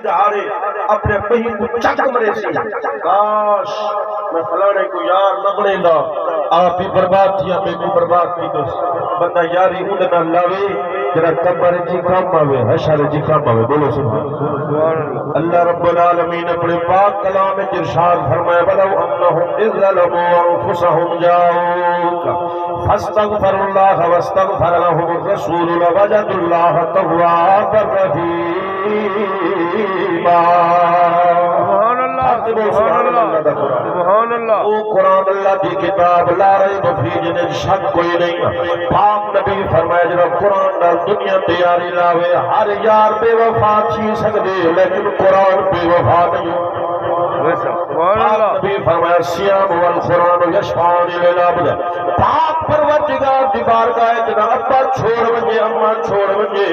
دہاڑے اپنے پہی کو چک مرے سی کاش میں فلانے کو یار نہ بنے دا آپ ہی برباد تھیا میں کو برباد کی تو بندہ یاری اندنا لاوے جرا کبر جی کام آوے حشر جی کام آوے بولو سبحان اللہ رب العالمین اپنے پاک کلام میں ارشاد فرمایا بلو انہم اذ ظلموا انفسهم جاؤک فاستغفر اللہ واستغفر لهم الرسول لوجد اللہ توابا رحیما سبحان اللہ سبحان اللہ سبحان اللہ او قرآن اللہ کی کتاب لا ریب فیہ جنہیں شک کوئی نہیں پاک نبی فرمائے جنہیں قرآن نال دنیا تیاری لاوے ہر یار بے وفا چھی سکتے لیکن قرآن بے وفا نہیں پاک نبی فرمایا سیام والقرآن یشفان للعبد پاک پروردگار دی بارگاہ جنہ ابا چھوڑ ونجے اما چھوڑ ونجے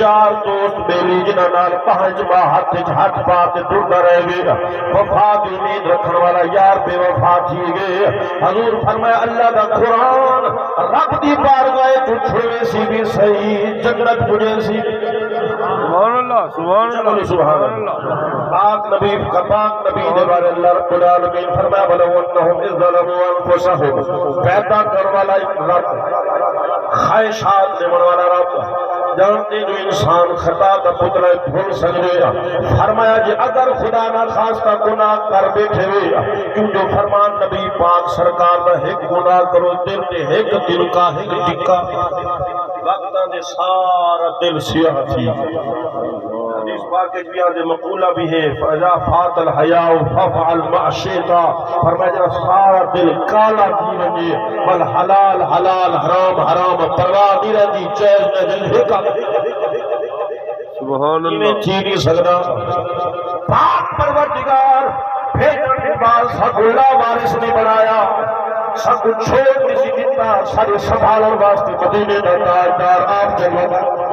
یار دوست بیلی جنہ نال پہنچ با ہاتھ پاتے ڈھونڈا رہے گا وفا دی امید رکھن والا یار بے وفا تھی گئے حضور فرمایا اللہ دا قرآن رب دی بارگاہ تو چھوڑے سی بھی صحیح جنت مجھے سی سبحان اللہ سبحان اللہ پاک نبی دے بارے اللہ رب العالمین فرمایا بلو انہم اذ ظلموا انفسهم پیدا کر والا رب خواہشات دیون والا رب جانتے جو انسان خطا کا پتلا بھول سکتے فرمایا جی اگر خدا نہ خواستہ گناہ کر بیٹھے ہوئے کیوں جو فرمان نبی پاک سرکار دا ایک گناہ کرو دل تے ایک دل کا ایک ٹکا وقتاں دے سارا دل سیاہ تھی حدیث پاک کے بیان دے مقولہ بھی ہے فَإِذَا فَاتَ الْحَيَاءُ فَفْعَلْ مَا شِئْتَ فرمایا جرا سارا دل کالا تھی ونجے بل حلال حلال حرام حرام پرواہ نہیں رہتی چیز میں دل ہکا سبحان اللہ چیری سکنا پاک پروردگار بھیجن کے بعد سب اللہ وارث نے بنایا سب چھوڑ کسی دیتا سارے سنبھالن واسطے مدینے دا تاجدار آپ جلوہ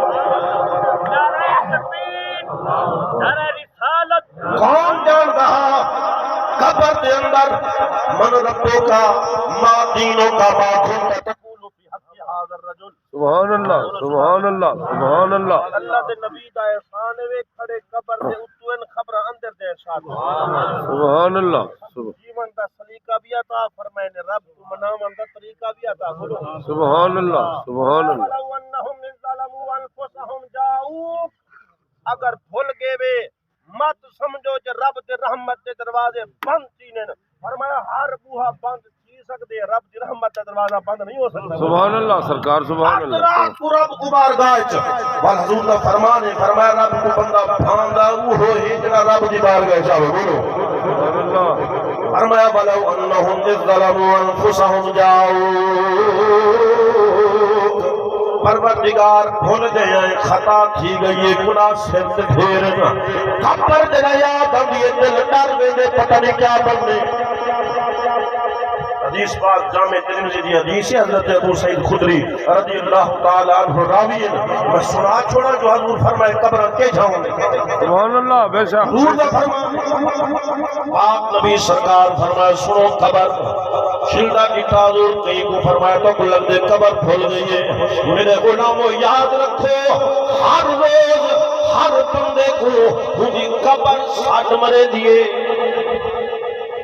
کون جان رہا قبر دے اندر من ربوں کا ما دینوں کا ما کھنتا تقولو فی حق حاضر رجل سبحان اللہ سبحان اللہ سبحان اللہ اللہ دے نبی دا احسان وے کھڑے قبر دے اتوین خبر اندر دے ارشاد سبحان اللہ جیون دا سلیقہ بھی عطا فرمائے نے رب کو منامن دا طریقہ بھی عطا کرو سبحان اللہ سبحان اللہ ولو انہم ظلموا انفسهم جاؤک اگر بھول گئے وے مت سمجھو کہ رب دے رحمت دے دروازے بند تھی نے فرمایا ہر بوہا بند تھی سکتے رب دی رحمت دے دروازہ بند نہیں ہو سکتا سبحان اللہ سرکار سبحان اللہ رات کو رب کو بارگاہ وچ وال حضور دا فرمان ہے فرمایا رب کو بندہ بھاندا وہ ہوئے جڑا رب دی بارگاہ جاوے بولو سبحان اللہ فرمایا بلو انہم اذ ظلموا انفسهم جاؤ پروردگار بھول گئے خطا تھی گئی گناہ سے پھیرنا قبر دے یاد ہم یہ دل ڈر میں دے پتہ نہیں کیا بننے حدیث پاک جامع ترمذی دی حدیث ہے حضرت ابو سعید خدری رضی اللہ تعالی عنہ راوی ہے میں سنا چھوڑا جو حضور فرمائے قبر کے جاؤں گے سبحان اللہ بے شک حضور کا فرمان پاک نبی سرکار فرمائے سنو قبر شلدہ کی تاظور کئی کو فرمایا تو لگ دے قبر بھول گئی ہے میرے غلاموں یاد رکھو ہر روز ہر بندے کو مجھے قبر ساٹھ مرے دیے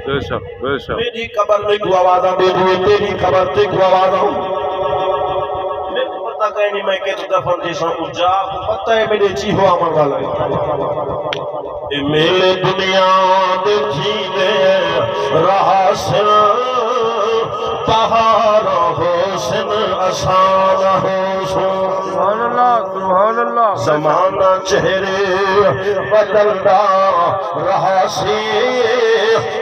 بے شک بے شک میری قبر میں کو آوازہ دے دیے تیری قبر تے کو آوازہ میں کو پتہ کہیں نہیں میں کہ دفن جیسا اجا پتہ ہے میرے چی ہوا من والا ہے میلے دنیا دے جینے رہا سن بہار حسن آسان حسن سبحان اللہ سبحان اللہ زمانہ چہرے بدلدا رہا سی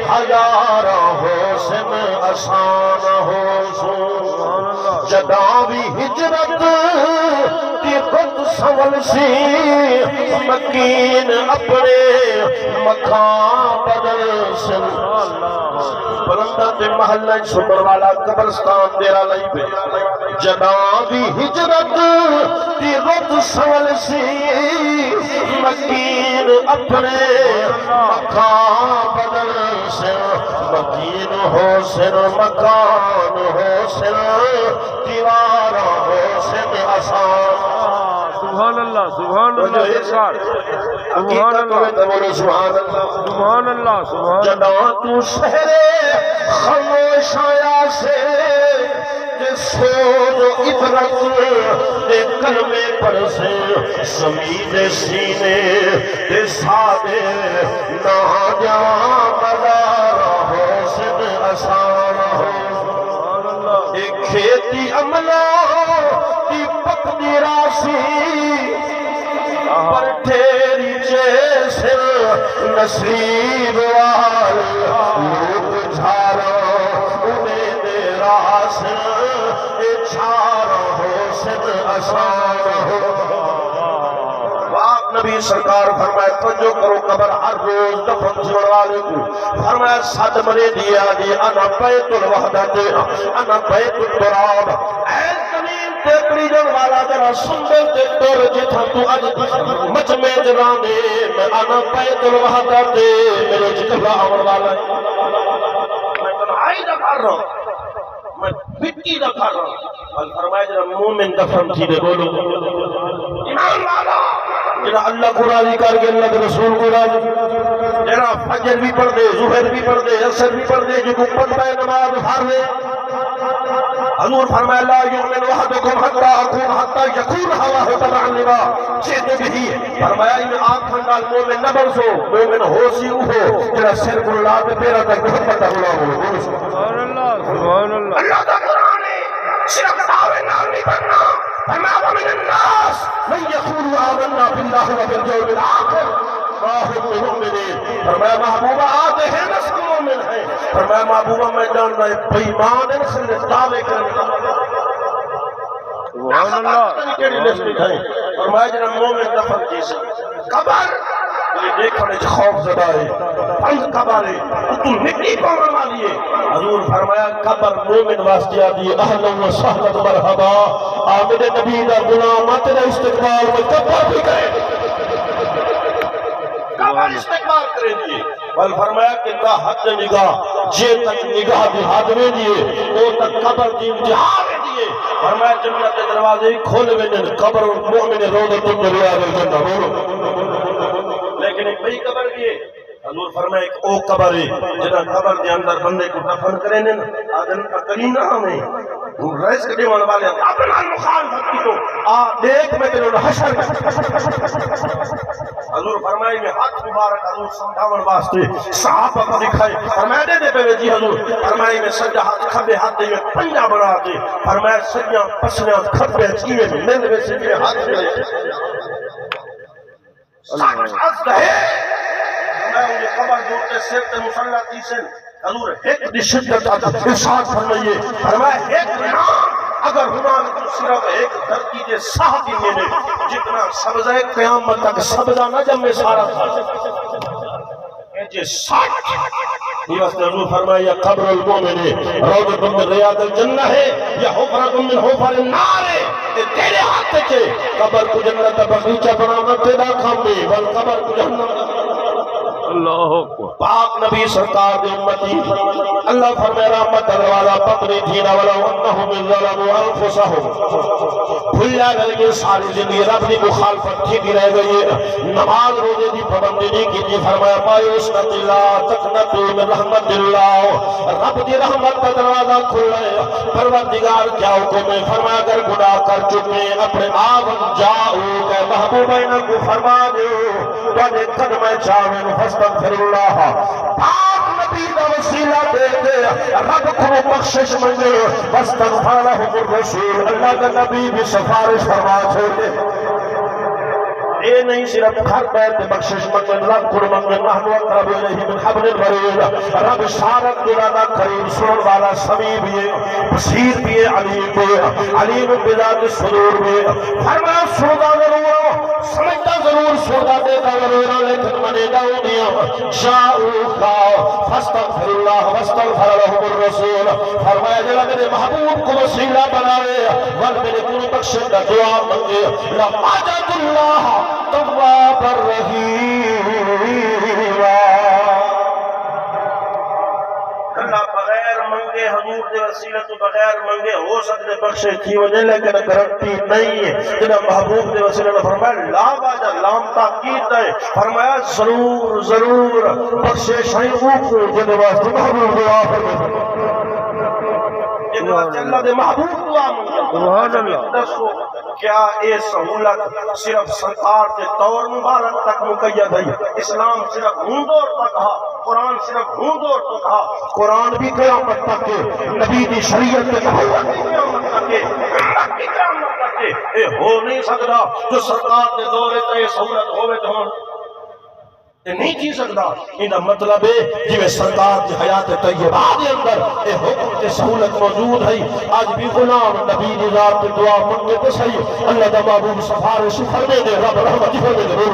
ہزار حسن آسان حسن جدا بھی ہجرت کی خود سنول سی مکین اپنے مکان بدل سن بلندہ تے محلہ چھپر والا قبرستان دیرا لئی پہ جدا بھی ہجرت کی خود سنول سی مکین اپنے مکان بدل سن مکین ہو سن مکان ہو سن دیوار ہو سن آسان سبحان اللہ سبحان اللہ سرکار سبحان اللہ سبحان اللہ سبحان جداں تو شہر خاموش آیا سے سوز عبرت دے کلمے پر سے سمید سینے دے سادے نہ جا مزار حسن آسان ہو ایک کھیتی عملہ دی پکدی راسی پر تیری جیسے نصیب وال لوگ جھارا انہیں دے راسن چھار حسن آسان ہو پاک نبی سرکار فرمائے توجہ کرو قبر ہر روز دفن جوڑ والے کو فرمائے سد مرے دیا دی انا بیت الوحدت انا بیت التراب اے زمین تیکڑی جن والا ذرا سندر تے دور جتھا تو اج مجمع جرانے میں انا بیت الوحدت میرے جتلا آمر والا میں تنہائی نہ کر رہا ہوں میں مٹی دا کر رہا ہوں اور فرمائے جنہا مومن دفن تھی دے بولو ایمان والا جنہا اللہ کو راضی کر کے اللہ کے رسول کو راضی جنہا فجر بھی پڑھ دے ظہر بھی پڑھ دے عصر بھی پڑھ دے جو کو پڑھتا ہے نماز ہر دے حضور فرمائے لا یؤمن وحدکم حتی اکون حتی یکون ہوا تبعا لما چیتے بھی فرمایا انہیں آنکھ کھنڈال مومن نہ برسو مومن ہو سی ہو جنہا سر کو اللہ پہ پیرا تک محبت اللہ ہو سبحان اللہ سبحان اللہ اللہ کا قرآن ہے صرف دعوے نام نہیں کرنا فرمایا ومن الناس من یقول آمنا باللہ وبالجوم الآخر راہم المؤمنین فرمایا محبوبہ آتے ہیں نسل مومن ہے فرمایا محبوبہ میں جان رہے بیمان ان سے دعوے کرنے سبحان اللہ فرمایا جنہا مومن دفن جیسے قبر یہ دیکھنے سے خوف زدہ ہے پنج قبر ہے تو مٹی پاؤں والی ہے حضور فرمایا قبر مومن واسطہ دی اہلا و سہلا مرحبا آمد نبی دا غلامات دا استقبال میں قبر بھی کرے قبر استقبال کرے دیئے بل فرمایا کہ تا حد نگاہ جے تک نگاہ دی حد میں دیئے او تک قبر دی امتحان میں دیئے فرمایا جنت دروازے کھولے میں قبر مومن روضت الریاض الجنہ بولو لیکن ایک بڑی قبر بھی ہے حضور فرمائے ایک او قبر ہے جنہاں قبر دے اندر بندے کو دفن کریں نا آدم اکرین نہ ہمیں رئیس کے دیوان والے اپنا مخالفت کی تو دیکھ میں تیرے حشر حضور فرمائے میں ہاتھ مبارک حضور سمجھاون واسطے صحابہ کو دکھائے فرمائے دے دے پہلے جی حضور فرمائے میں سجا ہاتھ کھبے ہاتھ دے میں پنجا بنا دے فرمائے سجا پسنیا کھبے چیوے مل میں سجے ہاتھ دے ساتھ دے میں انہیں قبر جوڑتے سیر تے مسلح تیسن حضور ایک دی شدت ارشاد فرمائیے فرمائے ایک نام اگر ہمان تو صرف ایک دھرتی کے صحابی میں نے جتنا سبزہ قیامت تک سبزہ نہ جب میں سارا تھا ساتھ یہ واسطے حضور فرمائے یا قبر المومن روضۃ من ریاض الجنہ ہے یا حفرۃ من حفر النار ہے تیرے ہاتھ کے قبر کو جنت بغیچہ بنانا تیرا کام میں بل قبر کو جہنم اللہ اکبر پاک نبی سرکار دے امتی اللہ فرمائے رحمت دلوالا پتری دھینا والا وَانَّهُمْ ظَلَمُوا أَنفُسَهُمْ بھلیا گل کے ساری زندگی رب دی مخالفت کی دی رہ گئی نماز روزے دی پابندی نہیں کی دی فرمایا مایوس نہ دلا تقنطوا من رحمت اللہ رب دی رحمت کا دروازہ کھلے پروردگار کیا حکم ہے فرمایا اگر گناہ کر چکے اپنے آپ جاؤ کہ محبوب انہوں کو فرما دیو تواڈے قدم چاہن فاستغفر اللہ پاک نبی دا وسیلہ دے دے رب کو بخشش منگے واستغفر لهم الرسول اللہ کا نبی بھی سفارش فرما چھوڑے اے نہیں صرف گھر بیٹھ بخشش منگن رب کو منگن نحن اقرب الیہ من حبل الورید رب شارت دلانا کریم سنن والا سمیع بھی ہے بصیر بھی ہے علیم بذات الصدور بھی ہے فرمایا سودا ضرور سمجھتا ضرور سودا دیتا ضرور لیکن منے داؤنیا شاؤکا فاستغفر اللہ واستغفر لهم الرسول فرمایا جلا میرے محبوب کو وسیلہ بناوے ول میرے کو بخشش کا دعا منگے لماجد اللہ تواب الرحیم اللہ بغیر منگے حضور دے وسیلہ تو بغیر منگے ہو سکتے بخشے تھی وجہ لیکن گارنٹی نہیں ہے جناب محبوب نے وسیلہ نے فرمایا لا باجا لام تاکید ہے فرمایا ضرور ضرور بخشے شیعوں کو جناب محبوب دعا فرمائے اللہ دے محبوب دعا سبحان اللہ دسو کیا اے سہولت صرف سرکار کے دور مبارک تک مقید ہے اسلام صرف ہوں دور تک ہے قرآن صرف ہوں دور تک ہے قرآن بھی قیامت تک ہے نبی دی شریعت کے نبوت بھی قیامت تک ہے قیامت تک ہے اے ہو نہیں سکتا جو سرکار کے دور تے سہولت ہوے تو یہ نہیں جی سکتا یہ مطلب ہے جی سرکار کی حیات طیبہ کے اندر یہ حکم کی سہولت موجود ہے آج بھی غلام نبی نظام کی دعا منگے تو صحیح اللہ دا محبوب سفارش فرمے دے رب رحمت فرمے دے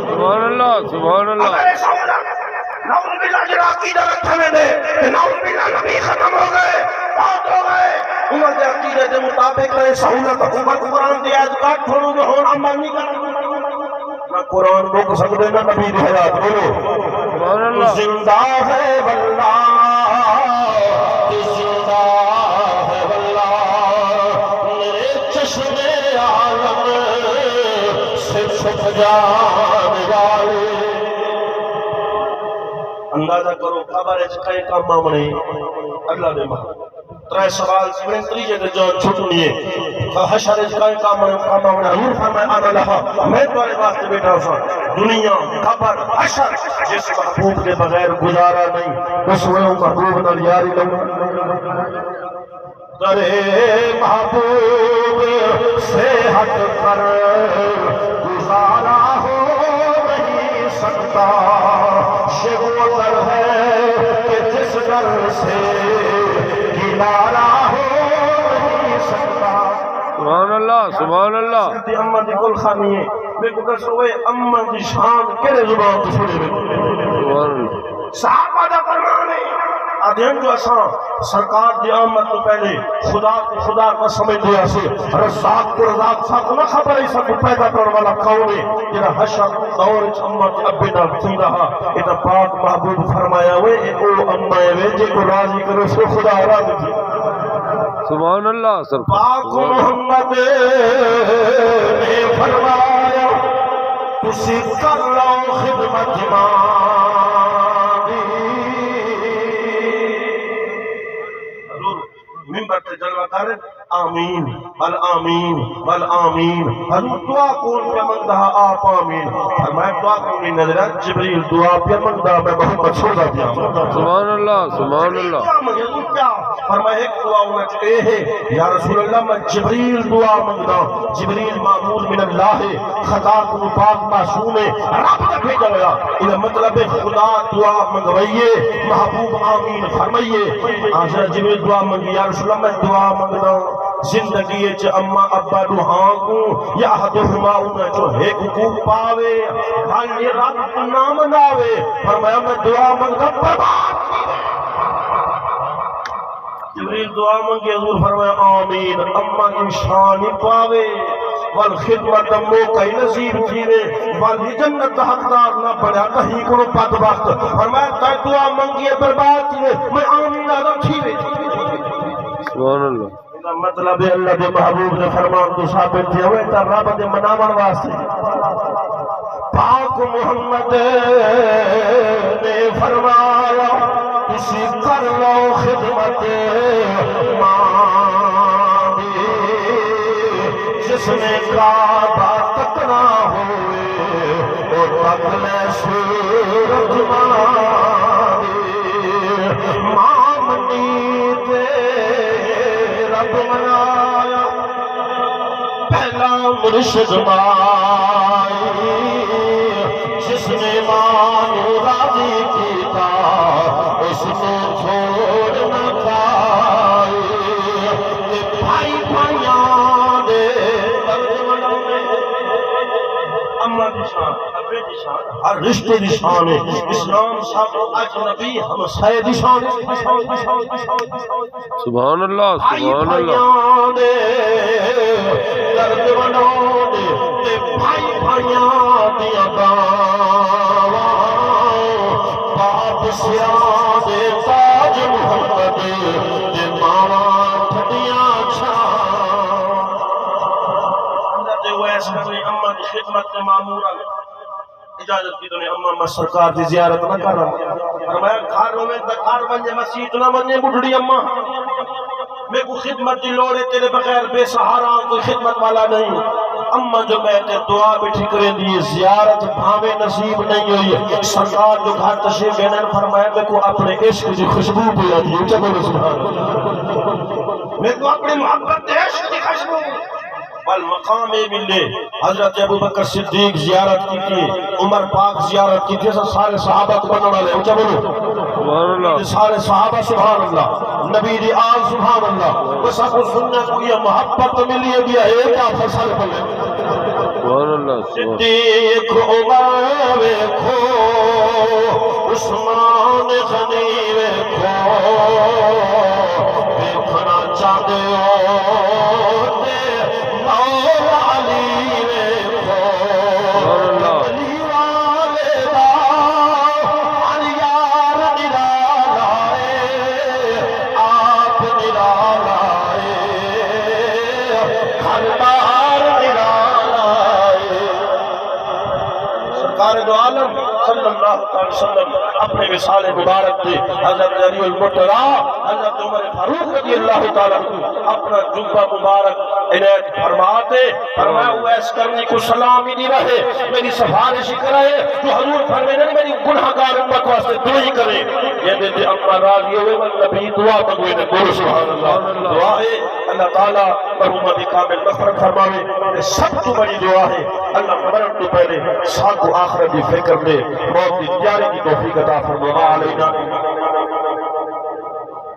سبحان اللہ سبحان اللہ اگر سہولت نعوذ باللہ جرا عقیدہ رکھنے دے نعوذ باللہ نبی ختم ہو گئے بات ہو گئے انہوں نے عقیدہ کے مطابق سہولت حکومت قرآن دی آج کاٹ چھوڑوں گے ہون عمل نہیں کرنے نہ قرآن روک سکتے نہ نبی دی حیات بولو زندہ ہے واللہ تو زندہ ہے واللہ میرے چشم عالم سے چھپ جانے والے اندازہ کرو خبر ہے کئی کام مامنے اللہ دے محبوب ترائے سوال سمیں تریجے دے جان چھٹنی ہے حشر اس کا کام آمنا حضور فرمائے آنا لہا میں تمہارے واسطے بیٹھا ہوں دنیا خبر حشر جس محبوب کے بغیر گزارا نہیں اس میں محبوب نال یاری لوں درے محبوب سے ہٹ کر گزارا ہو نہیں سکتا یہ وہ در ہے کہ جس در سے سبحان اللہ سبحان اللہ سیدی اماں دی گل خانی ہے میں کو دسو اے اماں دی شان کیڑے زبان تو سنے سبحان اللہ صحابہ دا فرمان ہے آدھین جو اساں سرکار دی آمد تو پہلے خدا کو خدا کا سمجھ دیا سے رزاق کو رزاق سا کو نہ خبر ہے سب پیدا کرنے والا کون ہے جنہا حشر دور اماں دی ابے دا تھی رہا اتنا پاک محبوب فرمایا ہوئے او اماں ہے جے کو راضی کرو سو خدا راضی تھی سبحان اللہ سر پاک محمد نے فرمایا تسی کر لو خدمت ماں ممبر تے جلوہ کر آمین الآمین الآمین حضور دعا کون پہ منگدہ آپ آمین فرمائے دعا کونی نظرہ جبریل دعا پہ منگدہ میں محمد سوزہ دیا سبحان اللہ سبحان اللہ فرمائے ایک دعا ہونا چاہے ہے یا رسول اللہ میں جبریل دعا منگدہ جبریل معمول من اللہ ہے خطا کو پاک معصوم ہے رب نے بھیجا گیا یہ مطلب خدا دعا منگوائیے محبوب آمین فرمائیے آجرہ جبریل دعا منگی یا رسول اللہ میں دعا منگدہ زندگی چ اما ابا روحاں کو یا حدہما انہیں جو ایک حقوق پاوے بھائی رب کو نام ناوے فرمایا میں دعا منگا برباد جبریل دعا منگی حضور فرمایا آمین اما انشانی پاوے والخدمت موقع نصیب تھیوے والی جنت حقدار نہ پڑیا کہیں کرو پد وقت فرمایا تا دعا منگی برباد تھیوے میں آمین آدم تھیوے سبحان اللہ مطلب اللہ دے محبوب نے فرمان تو ثابت تھے ہوئے تا رب دے منامن واسطے پاک محمد نے فرمایا کسی کر لو خدمت ماں جس میں کعبہ تک نہ ہوئے اور تک لے سورج ماں منی دے رب منایا پہلا مرشد مائی جس نے مانو راضی کیتا اس کو چھوڑ نہ پائی بھائی بھائیاں دے درد منانے اماں دی شان ابے دی شان ہر رشتے دی شان ہے اسلام صاحب اجنبی ہم سائے دی شان سبحان اللہ سبحان اللہ درد منانے تے بھائی بھائیاں دیا گاواں باپ سیاں دے تاج محمد دے ماواں خدمت میں معمور اجازت کی تو نے اما میں سرکار دی زیارت نہ کر رہا فرمایا گھروں میں گھر بنے مسجد نہ بنے بڈھڑی اما میں کو خدمت دی لوڑ ہے تیرے بغیر بے سہارا کوئی خدمت والا نہیں اما جو کہتے دعا بیٹھی کریں دی زیارت بھاوے نصیب نہیں ہوئی سرکار جو گھر تشریف گئے فرمایا میں کو اپنے عشق کی خوشبو پلا دی چلو سبحان اللہ میں کو اپنے محبت عشق کی خوشبو والمقام ملے حضرت ابو بکر صدیق زیارت کی تھی عمر پاک زیارت کی تھی سارے صحابہ کو بننے والے اونچا بولو سارے صحابہ سبحان اللہ نبی دی آل سبحان اللہ بس آپ کو سننے کو یہ محبت ملی ہے بھی ایک آپ فصل پلے صدیق عمر ویکھو عثمان غنی ویکھو ویکھنا چاہتے ہو مولا علی ویکھو علی والے دا علیار نرالا آپ نرالا گھر بار نرالا سرکار دو عالم صلی اللہ علیہ وسلم اپنے وصال مبارک دے حضرت علی المرتضی حضرت عمر فاروق رضی اللہ تعالیٰ اپنا جبہ مبارک عنایت فرماتے فرمایا ویس کرنے کو سلام ہی نہیں رہے میری سفارش کرے جو حضور فرمانے میری گناہگار امت واسطے دعا ہی کرے یہ دیتے اما راضی ہوئے والنبی دعا مگوئے نے بولو سبحان اللہ دعا ہے اللہ تعالیٰ مرحومہ دی کامل مغفرت فرماوے سب تو بڑی دعا ہے اللہ مرن تو پہلے ساتھ کو آخرت دی فکر دے موت دی تیاری کی توفیق عطا فرما علینا